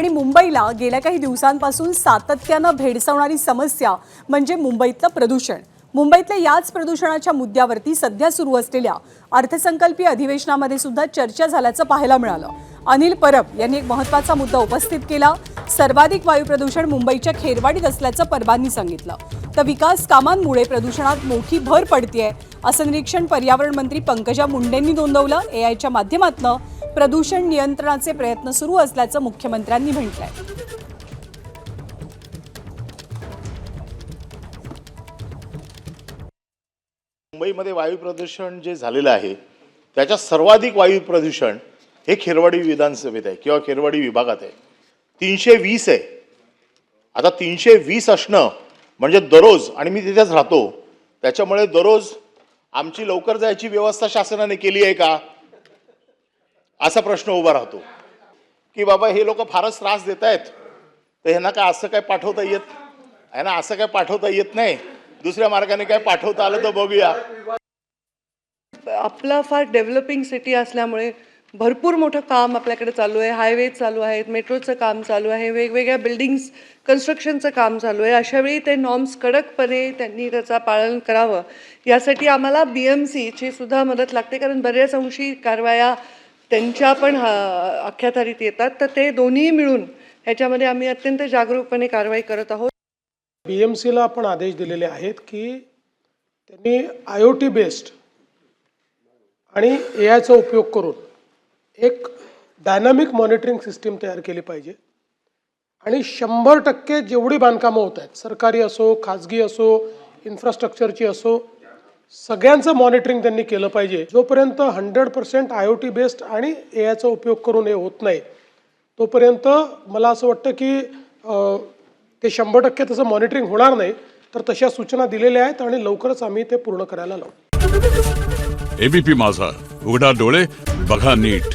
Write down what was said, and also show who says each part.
Speaker 1: आणि मुंबईला गेल्या काही दिवसांपासून सातत्यानं भेडसावणारी समस्या म्हणजे मुंबईतलं प्रदूषण। मुंबईतल्या याच प्रदूषणाच्या मुद्द्यावरती सध्या सुरू असलेल्या अर्थसंकल्पीय अधिवेशनामध्ये सुद्धा चर्चा झाल्याचं पाहायला मिळालं। अनिल परब यांनी एक महत्त्वाचा मुद्दा उपस्थित केला। सर्वाधिक वायू प्रदूषण मुंबईच्या खेरवाडीत असल्याचं परबांनी सांगितलं। तर विकास कामांमुळे प्रदूषणात मोठी भर पडतेय असं निरीक्षण पर्यावरण मंत्री पंकजा मुंडेंनी नोंदवलं। एआयच्या माध्यमातून प्रदूषण नियंत्रणाचे प्रयत्न सुरू असल्याचं मुख्यमंत्र्यांनी म्हटलंय।
Speaker 2: मुंबईमध्ये वायू प्रदूषण जे झालेलं आहे त्याच्या सर्वाधिक वायू प्रदूषण हे खेरवाडी विधानसभेत आहे किंवा खेरवाडी विभागात आहे। 320 आहे। आता 320 असणं म्हणजे दररोज, आणि मी तिथेच राहतो त्याच्यामुळे दररोज आमची लवकर जायची व्यवस्था शासनाने केली आहे का असा प्रश्न उभा राहतो की बाबा हे लोक फारच त्रास देत आहेत तर ह्यांना काय असं काय पाठवता येत आहे ना, असं काय पाठवता येत नाही, दुसऱ्या मार्गाने काय पाठवता आलं तर बघूया।
Speaker 3: आपला फार डेव्हलपिंग सिटी असल्यामुळे भरपूर मोठं काम आपल्याकडे चालू आहे। हायवे चालू आहेत, मेट्रोचं काम चालू आहे, वेगवेगळ्या बिल्डिंग्स कन्स्ट्रक्शनचं काम चालू आहे। अशावेळी ते नॉर्म्स कडकपणे त्यांनी त्याचा पालन करावं यासाठी आम्हाला BMCची सुद्धा मदत लागते, कारण बऱ्याच अंशी कारवाया त्यांच्या पण अखत्यारीत येतात। तर ते दोन्ही मिळून ह्याच्यामध्ये आम्ही अत्यंत जागरूकपणे कारवाई करत आहोत।
Speaker 4: BMCला आपण आदेश दिलेले आहेत की त्यांनी IoT बेस्ड आणि AIचा उपयोग करून एक डायनामिक मॉनिटरिंग सिस्टीम तयार केली पाहिजे आणि 100% जेवढी बांधकामं होत आहेत, सरकारी असो, खाजगी असो, इन्फ्रास्ट्रक्चरची असो, सगळ्यांचं मॉनिटरिंग त्यांनी केलं पाहिजे। जोपर्यंत 100% IoT बेस्ड आणि AIचा उपयोग करून हे होत नाही तोपर्यंत मला असं वाटतं की ते 100% तसं मॉनिटरिंग होणार नाही। तर तशा सूचना दिलेल्या आहेत आणि लवकरच आम्ही ते पूर्ण करायला लावू।
Speaker 5: ABP माझा, उघडा डोळे बघा नीट।